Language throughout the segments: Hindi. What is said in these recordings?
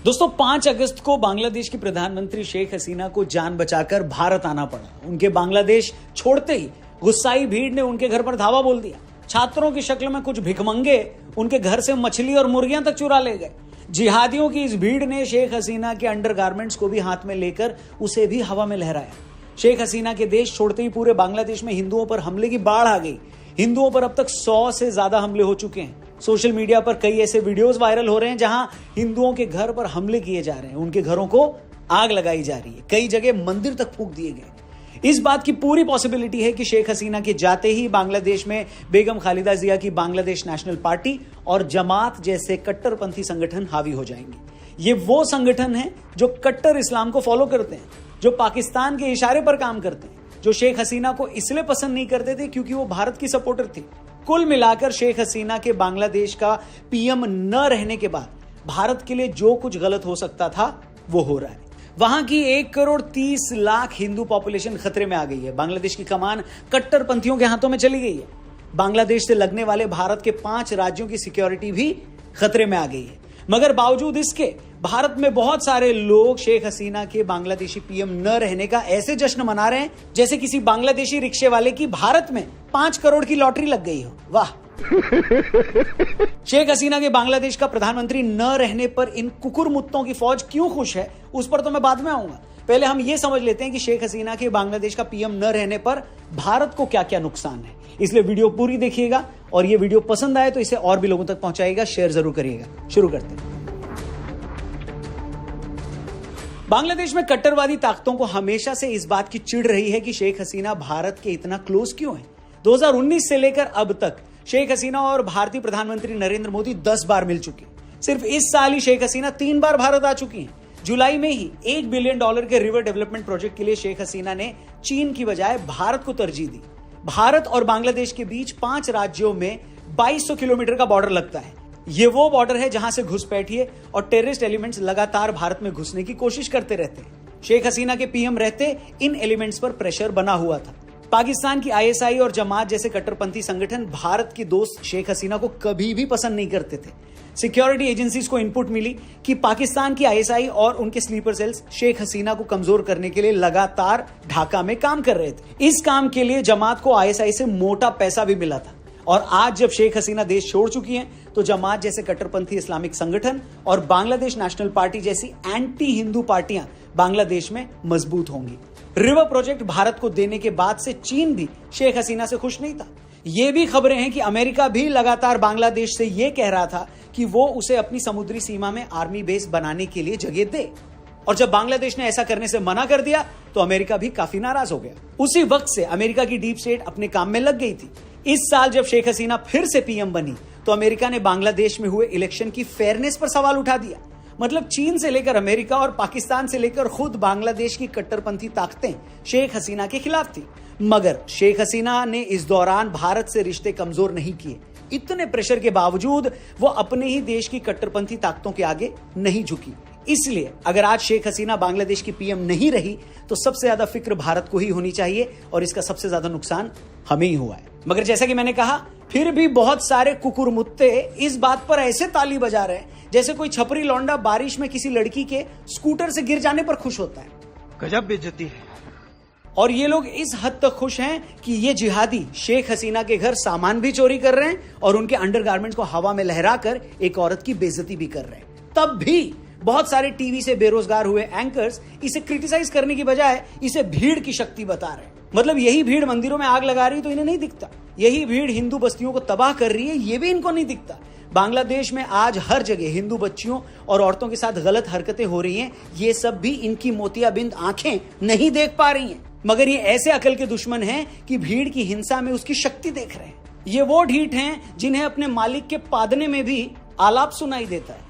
दोस्तों 5 अगस्त को बांग्लादेश की प्रधानमंत्री शेख हसीना को जान बचाकर भारत आना पड़ा। उनके बांग्लादेश छोड़ते ही गुस्साई भीड़ ने उनके घर पर धावा बोल दिया। छात्रों की शक्ल में कुछ भिखमंगे उनके घर से मछली और मुर्गियां तक चुरा ले गए। जिहादियों की इस भीड़ ने शेख हसीना के अंडरगारमेंट्स को भी हाथ में लेकर उसे भी हवा में लहराया। शेख हसीना के देश छोड़ते ही पूरे बांग्लादेश में हिंदुओं पर हमले की बाढ़ आ गई। हिंदुओं पर अब तक 100 से ज्यादा हमले हो चुके हैं। सोशल मीडिया पर कई ऐसे वीडियोस वायरल हो रहे हैं जहां हिंदुओं के घर पर हमले किए जा रहे हैं, उनके घरों को आग लगाई जा रही है, कई जगह मंदिर तक फूंक दिए गए। इस बात की पूरी पॉसिबिलिटी है कि शेख हसीना के जाते ही बांग्लादेश में बेगम खालिदा जिया की बांग्लादेश नेशनल पार्टी और जमात जैसे कट्टरपंथी संगठन हावी हो जाएंगे। ये वो संगठन है जो कट्टर इस्लाम को फॉलो करते हैं, जो पाकिस्तान के इशारे पर काम करते हैं, जो शेख हसीना को इसलिए पसंद नहीं करते थे क्योंकि वो भारत की सपोर्टर थी। कुल मिलाकर शेख हसीना के बांग्लादेश का पीएम न रहने के बाद भारत के लिए जो कुछ गलत हो सकता था वो हो रहा है। वहां की 1,30,00,000 हिंदू पॉपुलेशन खतरे में आ गई है। बांग्लादेश की कमान कट्टरपंथियों के हाथों में चली गई है। बांग्लादेश से लगने वाले भारत के 5 राज्यों की सिक्योरिटी भी खतरे में आ गई है। मगर बावजूद इसके भारत में बहुत सारे लोग शेख हसीना के बांग्लादेशी पीएम न रहने का ऐसे जश्न मना रहे हैं जैसे किसी बांग्लादेशी रिक्शे वाले की भारत में 5 करोड़ की लॉटरी लग गई हो। वाह। शेख हसीना के बांग्लादेश का प्रधानमंत्री न रहने पर इन कुकुरमुत्तों की फौज क्यों खुश है, उस पर तो मैं बाद में आऊंगा। पहले हम ये समझ लेते हैं कि शेख हसीना के बांग्लादेश का पीएम न रहने पर भारत को क्या क्या नुकसान है। इसलिए वीडियो पूरी देखिएगा और ये वीडियो पसंद आए तो इसे और भी लोगों तक पहुंचाइएगा, शेयर जरूर करिएगा। शुरू करते हैं। बांग्लादेश में कट्टरवादी ताकतों को हमेशा से इस बात की चिढ़ रही है कि शेख हसीना भारत के इतना क्लोज क्यों है। 2019 से लेकर अब तक शेख हसीना और भारतीय प्रधानमंत्री नरेंद्र मोदी 10 बार मिल चुके हैं। सिर्फ इस साल ही शेख हसीना 3 बार भारत आ चुकी हैं। जुलाई में ही $1 बिलियन के रिवर डेवलपमेंट प्रोजेक्ट के लिए शेख हसीना ने चीन की बजाय भारत को तरजीह दी। भारत और बांग्लादेश के बीच 5 राज्यों में 2200 किलोमीटर का बॉर्डर लगता है। ये वो बॉर्डर है जहां से घुसपैठिए और टेररिस्ट एलिमेंट्स लगातार भारत में घुसने की कोशिश करते रहते हैं। शेख हसीना के पीएम रहते इन एलिमेंट्स पर प्रेशर बना हुआ था। पाकिस्तान की आईएसआई और जमात जैसे कट्टरपंथी संगठन भारत की दोस्त शेख हसीना को कभी भी पसंद नहीं करते थे। सिक्योरिटी एजेंसीज को इनपुट मिली कि पाकिस्तान की आईएसआई और उनके स्लीपर सेल्स शेख हसीना को कमजोर करने के लिए लगातार ढाका में काम कर रहे थे। इस काम के लिए जमात को आईएसआई से मोटा पैसा भी मिला था। और आज जब शेख हसीना देश छोड़ चुकी हैं, तो जमात जैसे कट्टरपंथी इस्लामिक संगठन और बांग्लादेश नेशनल पार्टी जैसी एंटी हिंदू पार्टियां बांग्लादेश में मजबूत होंगी। रिवर प्रोजेक्ट भारत को देने के बाद से चीन भी शेख हसीना से खुश नहीं था। ये भी खबरें हैं कि अमेरिका भी लगातार बांग्लादेश से ये कह रहा था कि वो उसे अपनी समुद्री सीमा में आर्मी बेस बनाने के लिए जगह दे। और जब बांग्लादेश ने ऐसा करने से मना कर दिया तो अमेरिका भी काफी नाराज हो गया। उसी वक्त से अमेरिका की डीप स्टेट अपने काम में लग गई थी। इस साल जब शेख हसीना फिर से पीएम बनी तो अमेरिका ने बांग्लादेश में हुए इलेक्शन की फेयरनेस पर सवाल उठा दिया। मतलब चीन से लेकर अमेरिका और पाकिस्तान से लेकर खुद बांग्लादेश की कट्टरपंथी ताकतें शेख हसीना के खिलाफ थी। मगर शेख हसीना ने इस दौरान भारत से रिश्ते कमजोर नहीं किए। इतने प्रेशर के बावजूद वो अपने ही देश की कट्टरपंथी ताकतों के आगे नहीं झुकी। इसलिए अगर आज शेख हसीना बांग्लादेश की पीएम नहीं रही तो सबसे ज्यादा फिक्र भारत को ही होनी चाहिए और इसका सबसे ज्यादा नुकसान हमें ही हुआ है। मगर जैसा कि मैंने कहा, फिर भी बहुत सारे कुकुरमुत्ते इस बात पर ऐसे ताली बजा रहे हैं जैसे कोई छपरी लौंडा बारिश में किसी लड़की के स्कूटर से गिर जाने पर खुश होता है। गजब बेइज्जती है। और ये लोग इस हद तक खुश हैं कि ये जिहादी शेख हसीना के घर सामान भी चोरी कर रहे हैं और उनके अंडरगारमेंट्स को हवा में लहराकर एक औरत की बेइज्जती भी कर रहे हैं। तब भी बहुत सारे टीवी से बेरोजगार हुए एंकर्स इसे क्रिटिसाइज करने की बजाय इसे भीड़ की शक्ति बता रहे हैं। मतलब यही भीड़ मंदिरों में आग लगा रही तो इन्हें नहीं दिखता। यही भीड़ हिंदू बस्तियों को तबाह कर रही है, ये भी इनको नहीं दिखता। बांग्लादेश में आज हर जगह हिंदू बच्चियों और औरतों के साथ गलत हरकतें हो रही हैं। ये सब भी इनकी मोतियाबिंद आंखें नहीं देख पा रही हैं। मगर ये ऐसे अकल के दुश्मन हैं कि भीड़ की हिंसा में उसकी शक्ति देख रहे हैं। ये वो ढीठ हैं जिन्हें अपने मालिक के पादने में भी आलाप सुनाई देता है।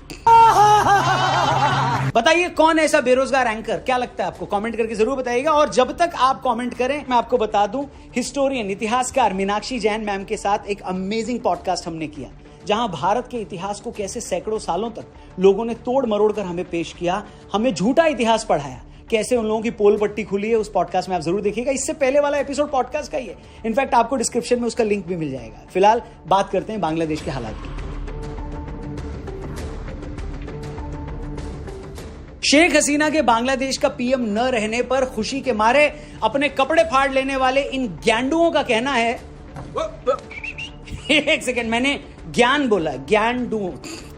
बताइए कौन ऐसा बेरोजगार एंकर, क्या लगता है आपको? कमेंट करके जरूर बताइएगा। और जब तक आप कमेंट करें मैं आपको बता दूं, हिस्टोरियन इतिहासकार मीनाक्षी जैन मैम के साथ एक अमेजिंग पॉडकास्ट हमने किया जहां भारत के इतिहास को कैसे सैकड़ों सालों तक लोगों ने तोड़ मरोड़ कर हमें पेश किया, हमें झूठा इतिहास पढ़ाया, कैसे उन लोगों की पोल पट्टी खुली है। उस पॉडकास्ट में आप जरूर देखिएगा। इससे पहले वाला एपिसोड पॉडकास्ट का ही है। इनफैक्ट आपको डिस्क्रिप्शन में उसका लिंक भी मिल जाएगा। फिलहाल बात करते हैं बांग्लादेश के हालात की। शेख हसीना के बांग्लादेश का पीएम न रहने पर खुशी के मारे अपने कपड़े फाड़ लेने वाले इन ग्यांडुओं का कहना है एक सेकंड, मैंने ज्ञान बोला, ग्यांडुओं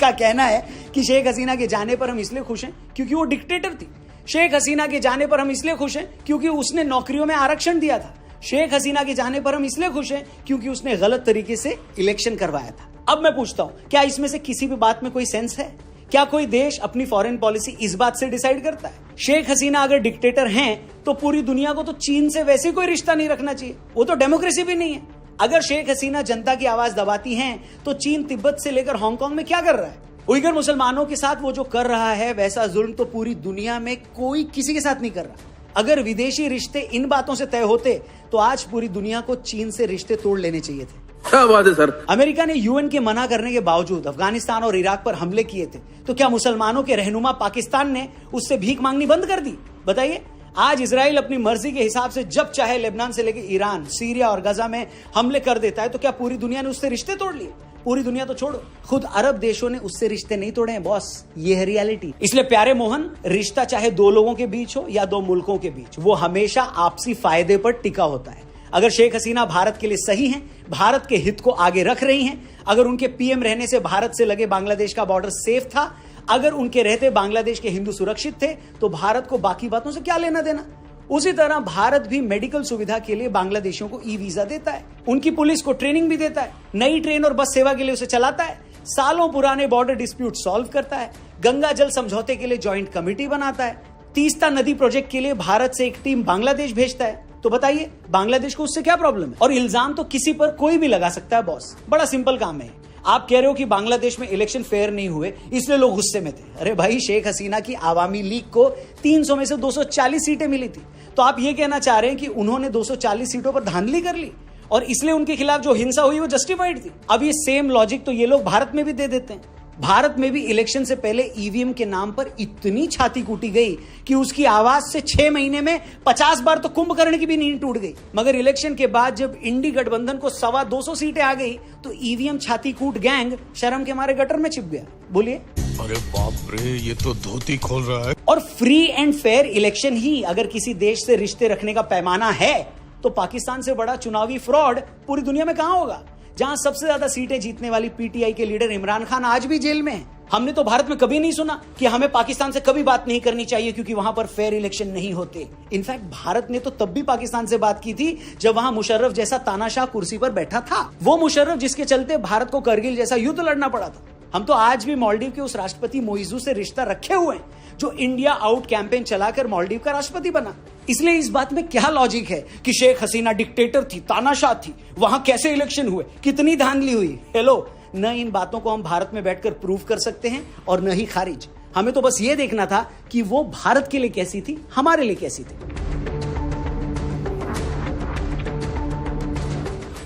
का कहना है कि शेख हसीना के जाने पर हम इसलिए खुश हैं क्योंकि वो डिक्टेटर थी। शेख हसीना के जाने पर हम इसलिए खुश हैं क्योंकि उसने नौकरियों में आरक्षण दिया था। शेख हसीना के जाने पर हम इसलिए खुश हैं क्योंकि उसने गलत तरीके से इलेक्शन करवाया था। अब मैं पूछता हूं, क्या इसमें से किसी भी बात में कोई सेंस है? क्या कोई देश अपनी फॉरेन पॉलिसी इस बात से डिसाइड करता है? शेख हसीना अगर डिक्टेटर हैं तो पूरी दुनिया को तो चीन से वैसे कोई रिश्ता नहीं रखना चाहिए, वो तो डेमोक्रेसी भी नहीं है। अगर शेख हसीना जनता की आवाज दबाती हैं तो चीन तिब्बत से लेकर हांगकांग में क्या कर रहा है? उइगर मुसलमानों के साथ वो जो कर रहा है वैसा जुल्म तो पूरी दुनिया में कोई किसी के साथ नहीं कर रहा। अगर विदेशी रिश्ते इन बातों से तय होते तो आज पूरी दुनिया को चीन से रिश्ते तोड़ लेने चाहिए थे। क्या बात है सर। अमेरिका ने यूएन के मना करने के बावजूद अफगानिस्तान और इराक पर हमले किए थे, तो क्या मुसलमानों के रहनुमा पाकिस्तान ने उससे भीख मांगनी बंद कर दी? बताइए। आज इजराइल अपनी मर्जी के हिसाब से जब चाहे लेबनान से लेकर ईरान, सीरिया और गजा में हमले कर देता है, तो क्या पूरी दुनिया ने उससे रिश्ते तोड़ लिए? पूरी दुनिया तो छोड़ो, खुद अरब देशों ने उससे रिश्ते नहीं तोड़े हैं बॉस। ये है रियलिटी। इसलिए प्यारे मोहन, रिश्ता चाहे दो लोगों के बीच हो या दो मुल्कों के बीच, वो हमेशा आपसी फायदे पर टिका होता है। अगर शेख हसीना भारत के लिए सही हैं, भारत के हित को आगे रख रही हैं, अगर उनके पीएम रहने से भारत से लगे बांग्लादेश का बॉर्डर सेफ था, अगर उनके रहते बांग्लादेश के हिंदू सुरक्षित थे, तो भारत को बाकी बातों से क्या लेना देना। उसी तरह भारत भी मेडिकल सुविधा के लिए बांग्लादेशियों को ई वीजा देता है, उनकी पुलिस को ट्रेनिंग भी देता है, नई ट्रेन और बस सेवा के लिए उसे चलाता है, सालों पुराने बॉर्डर डिस्प्यूट सॉल्व करता है, गंगा जल समझौते के लिए ज्वाइंट कमेटी बनाता है, तीस्ता नदी प्रोजेक्ट के लिए भारत से एक टीम बांग्लादेश भेजता है। तो बताइए, बांग्लादेश को उससे क्या प्रॉब्लम है? और इल्जाम तो किसी पर कोई भी लगा सकता है बॉस। बड़ा सिंपल काम है। आप कह रहे हो कि बांग्लादेश में इलेक्शन फेयर नहीं हुए इसलिए लोग गुस्से में थे। अरे भाई, शेख हसीना की आवामी लीग को 300 में से 240 सीटें मिली थी, तो आप ये कहना चाह रहे हैं कि उन्होंने 240 सीटों पर धांधली कर ली और इसलिए उनके खिलाफ जो हिंसा हुई वो जस्टिफाइड थी। अब ये सेम लॉजिक तो ये लोग भारत में भी दे देते हैं। भारत में भी इलेक्शन से पहले ईवीएम के नाम पर इतनी छाती कूटी गई कि उसकी आवाज से 6 महीने में 50 बार तो कुंभकर्ण की भी नींद टूट गई। मगर इलेक्शन के बाद जब इंडी गठबंधन को 225 सीटें आ गई तो ईवीएम छाती कूट गैंग शर्म के मारे गटर में छिप गया। बोलिए। अरे बाप रे, ये तो धोती खोल रहा है। और फ्री एंड फेयर इलेक्शन ही अगर किसी देश से रिश्ते रखने का पैमाना है तो पाकिस्तान से बड़ा चुनावी फ्रॉड पूरी दुनिया में कहां होगा, जहां सबसे ज्यादा सीटें जीतने वाली पीटीआई के लीडर इमरान खान आज भी जेल में है। हमने तो भारत में कभी नहीं सुना कि हमें पाकिस्तान से कभी बात नहीं करनी चाहिए क्योंकि वहां पर फेयर इलेक्शन नहीं होते। इनफैक्ट भारत ने तो तब भी पाकिस्तान से बात की थी जब वहां मुशर्रफ जैसा तानाशाह कुर्सी पर बैठा था, वो मुशर्रफ जिसके चलते भारत को करगिल जैसा युद्ध लड़ना पड़ा था। हम तो आज भी मालदीव के उस राष्ट्रपति मोइजू से रिश्ता रखे हुए हैं जो इंडिया आउट कैंपेन चलाकर मालदीव का राष्ट्रपति बना। इसलिए इस बात में क्या लॉजिक है कि शेख हसीना डिक्टेटर थी, तानाशाह थी, वहां कैसे इलेक्शन हुए, कितनी धांधली हुई? हेलो, न इन बातों को हम भारत में बैठकर प्रूव कर सकते हैं और न ही खारिज। हमें तो बस ये देखना था कि वो भारत के लिए कैसी थी, हमारे लिए कैसी थी।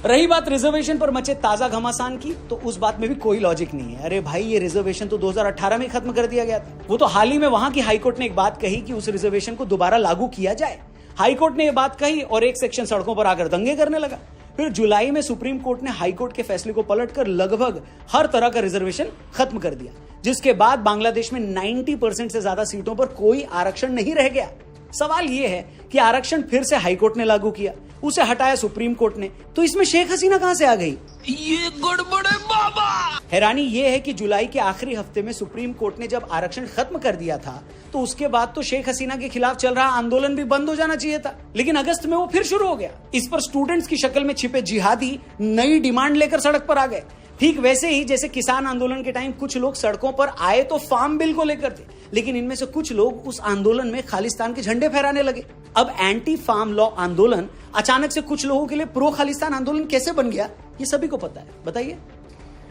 रही बात रिजर्वेशन पर मचे ताजा घमासान की, तो उस बात में भी कोई लॉजिक नहीं है। अरे भाई, ये रिजर्वेशन तो 2018 में खत्म कर दिया गया था। वो तो हाल ही में वहां की हाईकोर्ट ने एक बात कही कि उस रिजर्वेशन को दोबारा लागू किया जाए। हाईकोर्ट ने यह बात कही और एक सेक्शन सड़कों पर आकर दंगे करने लगा। फिर जुलाई में सुप्रीम कोर्ट ने हाईकोर्ट के फैसले को पलटकर लगभग हर तरह का रिजर्वेशन खत्म कर दिया, जिसके बाद बांग्लादेश में 90% से ज्यादा सीटों पर कोई आरक्षण नहीं रह गया। सवाल यह है कि आरक्षण फिर से हाईकोर्ट ने लागू किया, उसे हटाया सुप्रीम कोर्ट ने, तो इसमें शेख हसीना कहां से आ गई? ये गड़बड़ है बाबा। हैरानी यह है कि जुलाई के आखिरी हफ्ते में सुप्रीम कोर्ट ने जब आरक्षण खत्म कर दिया था तो उसके बाद तो शेख हसीना के खिलाफ चल रहा आंदोलन भी बंद हो जाना चाहिए था, लेकिन अगस्त में वो फिर शुरू हो गया। इस पर स्टूडेंट्स की शक्ल में छिपे जिहादी नई डिमांड लेकर सड़क पर आ गए। ठीक वैसे ही जैसे किसान आंदोलन के टाइम कुछ लोग सड़कों पर आए तो फार्म बिल को लेकर थे, लेकिन इनमें से कुछ लोग उस आंदोलन में खालिस्तान के झंडे फहराने लगे। अब एंटी फार्म लॉ आंदोलन अचानक से कुछ लोगों के लिए प्रो खालिस्तान आंदोलन कैसे बन गया, ये सभी को पता है। बताइए।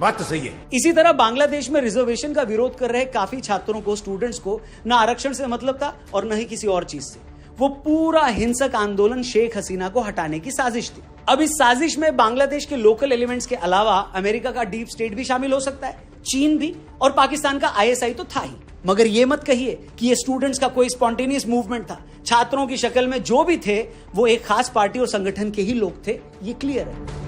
बात तो सही है। इसी तरह बांग्लादेश में रिजर्वेशन का विरोध कर रहे काफी छात्रों को, स्टूडेंट्स को न आरक्षण से मतलब था और न ही किसी और चीज से। वो पूरा हिंसक आंदोलन शेख हसीना को हटाने की साजिश थी। अब इस साजिश में बांग्लादेश के लोकल एलिमेंट्स के अलावा अमेरिका का डीप स्टेट भी शामिल हो सकता है, चीन भी, और पाकिस्तान का आईएसआई तो था ही। मगर ये मत कहिए कि ये स्टूडेंट्स का कोई स्पॉन्टेनियस मूवमेंट था। छात्रों की शक्ल में जो भी थे वो एक खास पार्टी और संगठन के ही लोग थे, ये क्लियर है।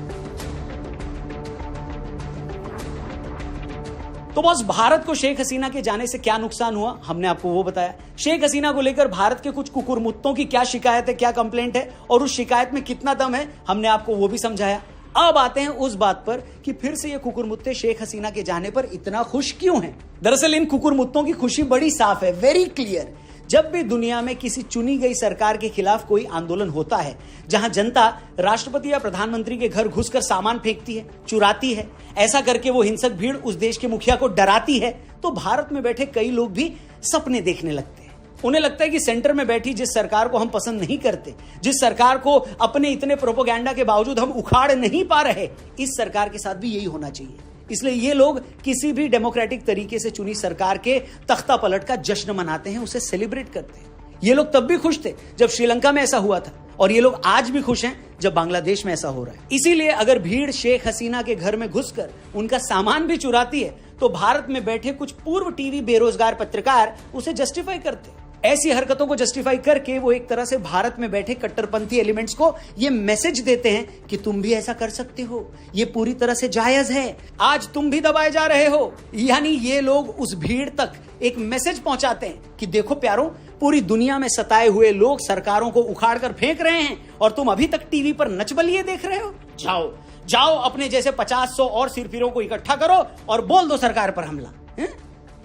तो बॉस, भारत को शेख हसीना के जाने से क्या नुकसान हुआ, हमने आपको वो बताया। शेख हसीना को लेकर भारत के कुछ कुकुरमुत्तों की क्या शिकायत है, क्या कंप्लेंट है और उस शिकायत में कितना दम है, हमने आपको वो भी समझाया। अब आते हैं उस बात पर कि फिर से ये कुकुरमुत्ते शेख हसीना के जाने पर इतना खुश क्यों हैं। दरअसल इन कुकुरमुत्तों की खुशी बड़ी साफ है, वेरी क्लियर। जब भी दुनिया में किसी चुनी गई सरकार के खिलाफ कोई आंदोलन होता है, जहां जनता राष्ट्रपति या प्रधानमंत्री के घर घुसकर सामान फेंकती है, चुराती है, ऐसा करके वो हिंसक भीड़ उस देश के मुखिया को डराती है, तो भारत में बैठे कई लोग भी सपने देखने लगते हैं। उन्हें लगता है कि सेंटर में बैठी जिस सरकार को हम पसंद नहीं करते, जिस सरकार को अपने इतने प्रोपेगेंडा के बावजूद हम उखाड़ नहीं पा रहे, इस सरकार के साथ भी यही होना चाहिए। इसलिए ये लोग किसी भी डेमोक्रेटिक तरीके से चुनी सरकार के तख्ता पलट का जश्न मनाते हैं, उसे सेलिब्रेट करते हैं। ये लोग तब भी खुश थे जब श्रीलंका में ऐसा हुआ था, और ये लोग आज भी खुश हैं जब बांग्लादेश में ऐसा हो रहा है। इसीलिए अगर भीड़ शेख हसीना के घर में घुसकर उनका सामान भी चुराती है, तो भारत में बैठे कुछ पूर्व टीवी बेरोजगार पत्रकार उसे जस्टिफाई करते हैं। ऐसी हरकतों को जस्टिफाई करके वो एक तरह से भारत में बैठे कट्टरपंथी एलिमेंट्स को ये मैसेज देते हैं कि तुम भी ऐसा कर सकते हो, ये पूरी तरह से जायज है, आज तुम भी दबाए जा रहे हो। यानी ये लोग उस भीड़ तक एक मैसेज पहुंचाते हैं कि देखो प्यारो, पूरी दुनिया में सताए हुए लोग सरकारों को उखाड़ कर फेंक रहे हैं और तुम अभी तक टीवी पर नचबलिए देख रहे हो। जाओ जाओ, अपने जैसे 50-100 और सिरफिरों को इकट्ठा करो और बोल दो सरकार पर हमला।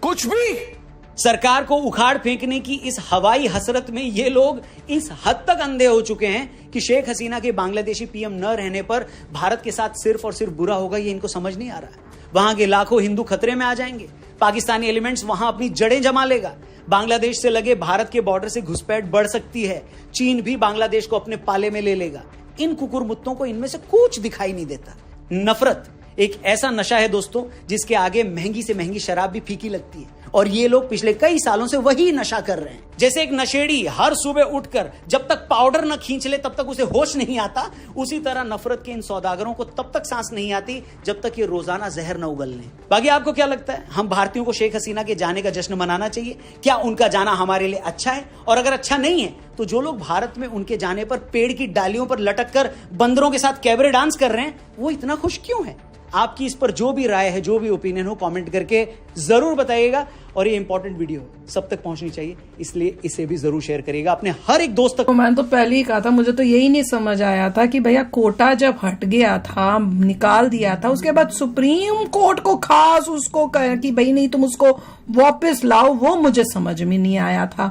कुछ भी। सरकार को उखाड़ फेंकने की इस हवाई हसरत में ये लोग इस हद तक अंधे हो चुके हैं कि शेख हसीना के बांग्लादेशी पीएम न रहने पर भारत के साथ सिर्फ और सिर्फ बुरा होगा, ये इनको समझ नहीं आ रहा। वहां के लाखों हिंदू खतरे में आ जाएंगे, पाकिस्तानी एलिमेंट्स वहां अपनी जड़ें जमा लेगा, बांग्लादेश से लगे भारत के बॉर्डर से घुसपैठ बढ़ सकती है, चीन भी बांग्लादेश को अपने पाले में ले लेगा। इन कुकुरमुत्तों को इनमें से कुछ दिखाई नहीं देता। नफरत एक ऐसा नशा है दोस्तों, जिसके आगे महंगी से महंगी शराब भी फीकी लगती है, और ये लोग पिछले कई सालों से वही नशा कर रहे हैं। जैसे एक नशेड़ी हर सुबह उठकर जब तक पाउडर न खींच ले तब तक उसे होश नहीं आता, उसी तरह नफरत के इन सौदागरों को तब तक सांस नहीं आती जब तक ये रोजाना जहर न उगल लें। बाकी आपको क्या लगता है, हम भारतीयों को शेख हसीना के जाने का जश्न मनाना चाहिए? क्या उनका जाना हमारे लिए अच्छा है? और अगर अच्छा नहीं है तो जो लोग भारत में उनके जाने पर पेड़ की डालियों पर लटक कर बंदरों के साथ कैबरे डांस कर रहे हैं, वो इतना खुश क्यों है? आपकी इस पर जो भी राय है, जो भी ओपिनियन हो, कमेंट करके जरूर बताइएगा। और ये इंपॉर्टेंट वीडियो सब तक पहुंचनी चाहिए, इसलिए इसे भी जरूर शेयर करिएगा अपने हर एक दोस्त तक। मैंने तो पहले ही कहा था, मुझे तो यही नहीं समझ आया था कि भैया कोटा जब हट गया था, निकाल दिया था, उसके बाद सुप्रीम कोर्ट को खास उसको कहा कि भाई नहीं तुम उसको वापस लाओ, वो मुझे समझ में नहीं आया था।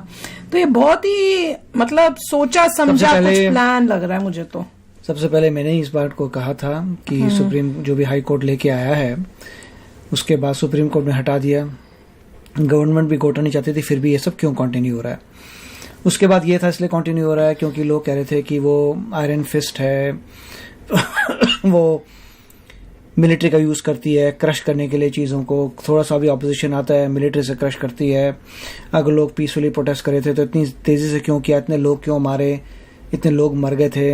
तो ये बहुत ही मतलब सोचा समझा कुछ प्लान लग रहा है मुझे। तो सबसे पहले मैंने इस बात को कहा था कि सुप्रीम जो भी हाई कोर्ट लेके आया है, उसके बाद सुप्रीम कोर्ट ने हटा दिया, गवर्नमेंट भी कोटा नहीं चाहती थी, फिर भी ये सब क्यों कंटिन्यू हो रहा है? उसके बाद ये था इसलिए कंटिन्यू हो रहा है क्योंकि लोग कह रहे थे कि वो आयरन फिस्ट है वो मिलिट्री का यूज करती है क्रश करने के लिए चीजों को, थोड़ा सा भी ऑपोजिशन आता है मिलिट्री से क्रश करती है। अगर लोग पीसफुली प्रोटेस्ट करे थे तो इतनी तेजी से क्यों किया, इतने लोग क्यों मारे, इतने लोग मर गए थे।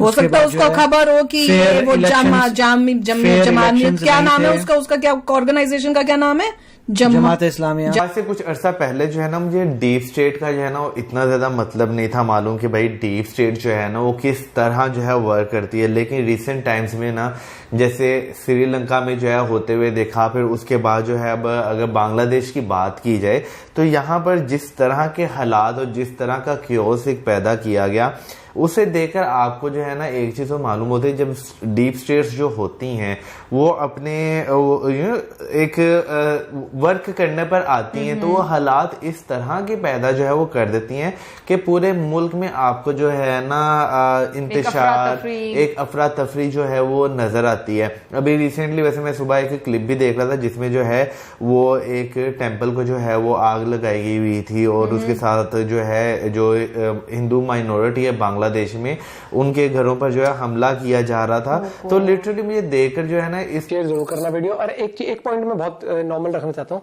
हो सकता है उसको खबर हो कि वो जमात क्या नाम है उसका क्या ऑर्गेनाइजेशन का क्या नाम है, जमात इस्लामिया। आज से कुछ अरसा पहले जो है ना, मुझे डीप स्टेट का जो है ना वो इतना ज्यादा मतलब नहीं था मालूम कि भाई डीप स्टेट जो है ना वो किस तरह जो है वर्क करती है। लेकिन रिसेंट टाइम्स में ना, जैसे श्रीलंका में जो है होते हुए देखा, फिर उसके बाद जो है अब अगर बांग्लादेश की बात की जाए तो यहाँ पर जिस तरह के हालात और जिस तरह का क्योस एक पैदा किया गया, उसे देखकर आपको जो है ना एक चीज तो मालूम होती है, जब डीप स्टेट्स जो होती हैं वो अपने एक वर्क करने पर आती हैं तो वो हालात इस तरह के पैदा जो है वो कर देती हैं कि पूरे मुल्क में आपको जो है ना इंतशार, एक अफरा तफरी जो है वो नजर आती है। अभी रिसेंटली वैसे मैं सुबह एक क्लिप भी देख रहा था जिसमें जो है वो एक टेम्पल को जो है वो आग लगाई हुई थी और उसके साथ जो है जो हिंदू माइनॉरिटी है बांग्लादेश में, उनके घरों पर जो है हमला किया जा रहा था। तो लिटरली मुझे देखकर जो है ना इस शेयर जरूर करना वीडियो। और एक पॉइंट में बहुत नॉर्मल रखना चाहता हूँ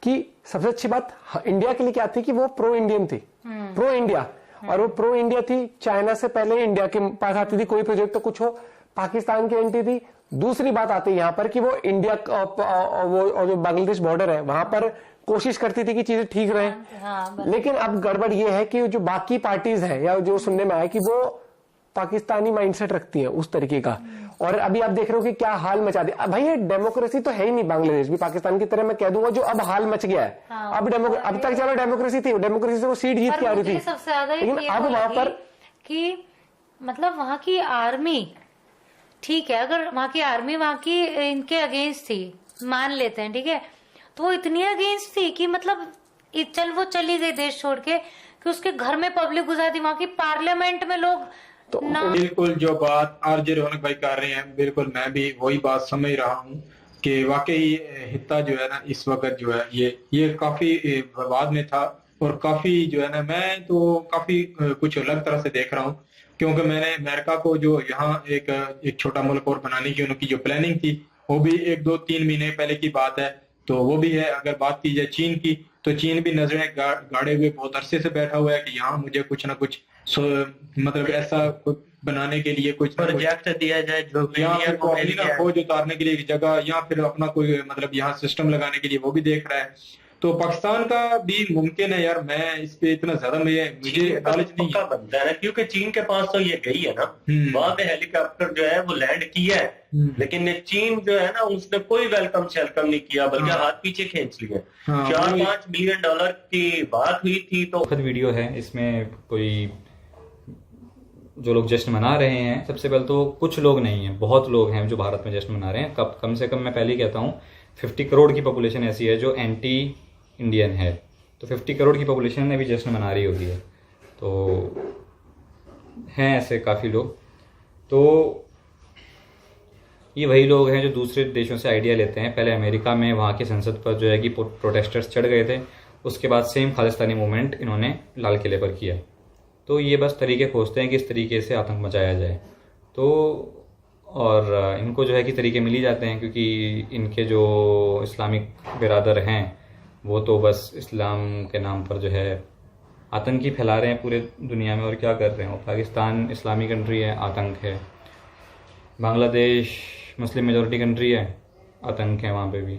कि सबसे अच्छी बात इंडिया के लिए क्या थी कि वो प्रो इंडियन थी, प्रो इंडिया, और वो प्रो इंडिया थी। चाइना से पहले इंडिया के पास आती थी, कोई प्रोजेक्ट तो कुछ हो, पाकिस्तान की एंटी थी। दूसरी बात आती है यहाँ पर कि वो इंडिया वो जो बांग्लादेश बॉर्डर है वहां पर कोशिश करती थी कि चीजें ठीक रहे। लेकिन अब गड़बड़ ये है कि जो बाकी पार्टीज हैं या जो सुनने में आया कि वो पाकिस्तानी माइंडसेट रखती हैं उस तरीके का। और अभी आप देख रहे हो कि क्या हाल मचा दिया भाई, ये डेमोक्रेसी तो है ही नहीं बांग्लादेश भी, पाकिस्तान की तरह मैं कह दूंगा, जो अब हाल मच गया है। अब तक चलो डेमोक्रेसी थी, डेमोक्रेसी से वो सीट जीत के आ रही थी, सबसे ज्यादा लेकिन अब वहां पर कि मतलब वहां की आर्मी, ठीक है, अगर वहां की आर्मी वहां की इनके अगेंस्ट थी, मान लेते हैं, ठीक है, तो वो इतनी अगेंस्ट थी कि मतलब वो चली गई देश छोड़ के, कि उसके घर में पब्लिक गुजार दी, वहां की पार्लियामेंट में लोग तो बिल्कुल जो बात आरजे रौनक भाई कर रहे हैं, बिल्कुल मैं भी वही बात समझ रहा हूँ कि वाकई हित्ता जो है ना इस वक्त जो है ये काफी विवाद में था, और काफी जो है ना मैं तो काफी कुछ अलग तरह से देख रहा हूँ, क्योंकि मैंने अमेरिका को जो यहाँ एक छोटा मुल्क और बनाने की उनकी जो प्लानिंग थी वो भी 1-2-3 महीने पहले की बात है, तो वो भी है। अगर बात की जाए चीन की, तो चीन भी नजरें गाड़े हुए बहुत अरसे से बैठा हुआ है कि यहाँ मुझे कुछ ना कुछ मतलब ऐसा बनाने के लिए कुछ प्रोजेक्ट दिया जाए, जो यहाँ फौज उतारने के लिए एक जगह, या फिर अपना कोई मतलब यहाँ सिस्टम लगाने के लिए वो भी देख रहा है। तो पाकिस्तान का भी मुमकिन है यार, मैं इस पे इतना ज्यादा मुझे नॉलेज नहीं बनता है, क्योंकि चीन के पास तो ये गई है ना, वहां पे हेलीकॉप्टर जो है वो लैंड किया है, लेकिन चीन जो है ना उसने कोई वेलकम शेलकम नहीं किया, बल्कि हाथ पीछे खींच लिए। 4-5 बिलियन डॉलर की बात हुई थी। तो वीडियो है, इसमें कोई जो लोग जश्न मना रहे हैं, सबसे पहले तो कुछ लोग नहीं हैं, बहुत लोग हैं जो भारत में जश्न मना रहे हैं। कम से कम मैं पहले ही कहता हूँ 50 करोड़ की पॉपुलेशन ऐसी है जो एंटी इंडियन है, तो 50 करोड़ की पॉपुलेशन ने भी जश्न मना रही होती है, तो हैं ऐसे काफ़ी लोग। तो ये वही लोग हैं जो दूसरे देशों से आइडिया लेते हैं। पहले अमेरिका में वहाँ की संसद पर जो है कि प्रोटेस्टर्स चढ़ गए थे, उसके बाद सेम खालिस्तानी मूवमेंट इन्होंने लाल किले पर किया। तो ये बस तरीके खोजते हैं कि इस तरीके से आतंक मचाया जाए, तो और इनको जो है कि तरीके मिल ही जाते हैं, क्योंकि इनके जो इस्लामिक बिरादर हैं वो तो बस इस्लाम के नाम पर जो है आतंकी फैला रहे हैं पूरे दुनिया में। और क्या कर रहे हैं, पाकिस्तान इस्लामी कंट्री है, आतंक है, बांग्लादेश मुस्लिम मेजॉरिटी कंट्री है, आतंक है वहाँ पे भी।